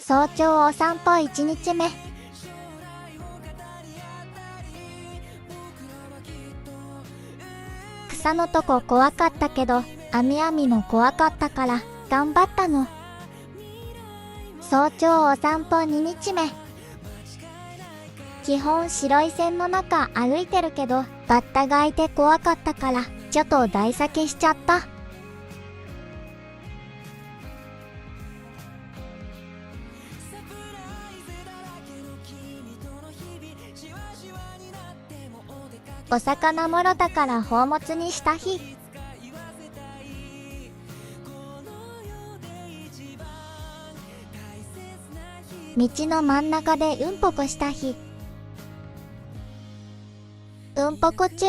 早朝お散歩1日目。草のとこ怖かったけど、網網も怖かったから頑張ったの。早朝お散歩2日目。基本白い線の中歩いてるけど、バッタがいて怖かったからちょっと大酒しちゃった。お魚もろたから宝物にした日。道の真ん中でうんぽこした日。うんぽこ中